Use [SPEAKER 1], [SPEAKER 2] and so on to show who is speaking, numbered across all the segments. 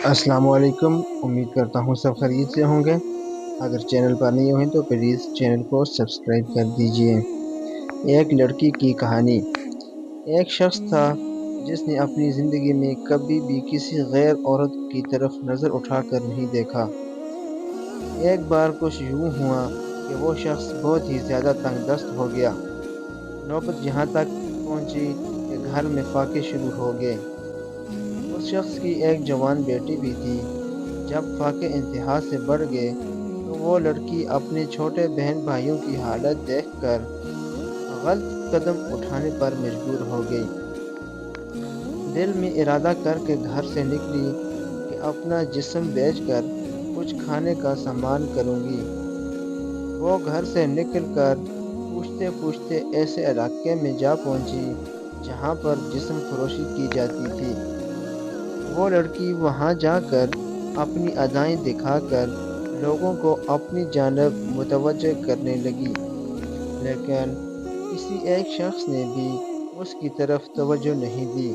[SPEAKER 1] السلام علیکم، امید کرتا ہوں سب خیریت سے ہوں گے۔ اگر چینل پر نہیں ہوئے تو پلیز چینل کو سبسکرائب کر دیجئے۔ ایک لڑکی کی کہانی۔ ایک شخص تھا جس نے اپنی زندگی میں کبھی بھی کسی غیر عورت کی طرف نظر اٹھا کر نہیں دیکھا۔ ایک بار کچھ یوں ہوا کہ وہ شخص بہت ہی زیادہ تنگ دست ہو گیا۔ نوبت یہاں تک پہنچی کہ گھر میں فاقے شروع ہو گئے۔ اس شخص کی ایک جوان بیٹی بھی تھی۔ جب فاقے انتہا سے بڑھ گئے تو وہ لڑکی اپنے چھوٹے بہن بھائیوں کی حالت دیکھ کر غلط قدم اٹھانے پر مجبور ہو گئی۔ دل میں ارادہ کر کے گھر سے نکلی کہ اپنا جسم بیچ کر کچھ کھانے کا سامان کروں گی۔ وہ گھر سے نکل کر پوچھتے پوچھتے ایسے علاقے میں جا پہنچی جہاں پر جسم فروشی کی جاتی تھی۔ وہ لڑکی وہاں جا کر اپنی ادائیں دکھا کر لوگوں کو اپنی جانب متوجہ کرنے لگی، لیکن کسی ایک شخص نے بھی اس کی طرف توجہ نہیں دی۔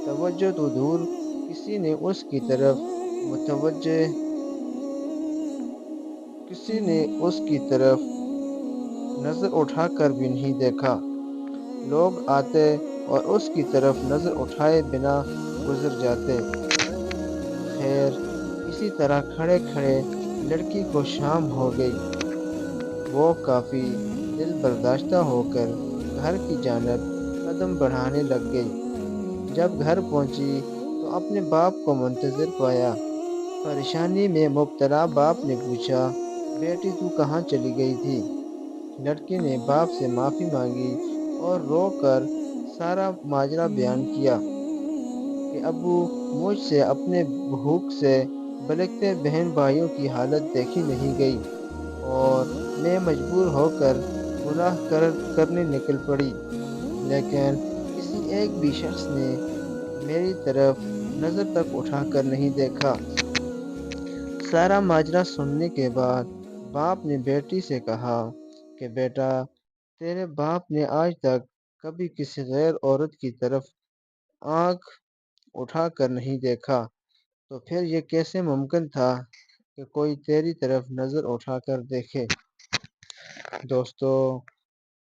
[SPEAKER 1] توجہ تو دور، کسی نے اس کی طرف نظر اٹھا کر بھی نہیں دیکھا۔ لوگ آتے اور اس کی طرف نظر اٹھائے بنا گزر جاتے۔ خیر، اسی طرح کھڑے کھڑے لڑکی کو شام ہو گئی۔ وہ کافی دل برداشتہ ہو کر گھر کی جانب قدم بڑھانے لگ گئی۔ جب گھر پہنچی تو اپنے باپ کو منتظر پایا۔ پریشانی میں مبتلا باپ نے پوچھا، بیٹی تو کہاں چلی گئی تھی؟ لڑکی نے باپ سے معافی مانگی اور رو کر سارا ماجرا بیان کیا کہ ابو، مجھ سے اپنے بھوک سے بلکتے بہن بھائیوں کی حالت دیکھی نہیں گئی اور میں مجبور ہو کر گناہ کرنے نکل پڑی، لیکن کسی ایک بھی شخص نے میری طرف نظر تک اٹھا کر نہیں دیکھا۔ سارا ماجرا سننے کے بعد باپ نے بیٹی سے کہا کہ بیٹا، تیرے باپ نے آج تک کبھی کسی غیر عورت کی طرف آنکھ اٹھا کر نہیں دیکھا، تو پھر یہ کیسے ممکن تھا کہ کوئی تیری طرف نظر اٹھا کر دیکھے؟ دوستو،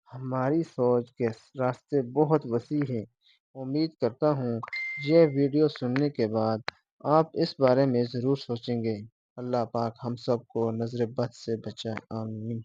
[SPEAKER 1] ہماری سوچ کے راستے بہت وسیع ہیں۔ امید کرتا ہوں یہ ویڈیو سننے کے بعد آپ اس بارے میں ضرور سوچیں گے۔ اللہ پاک ہم سب کو نظر بد سے بچائے، آمین۔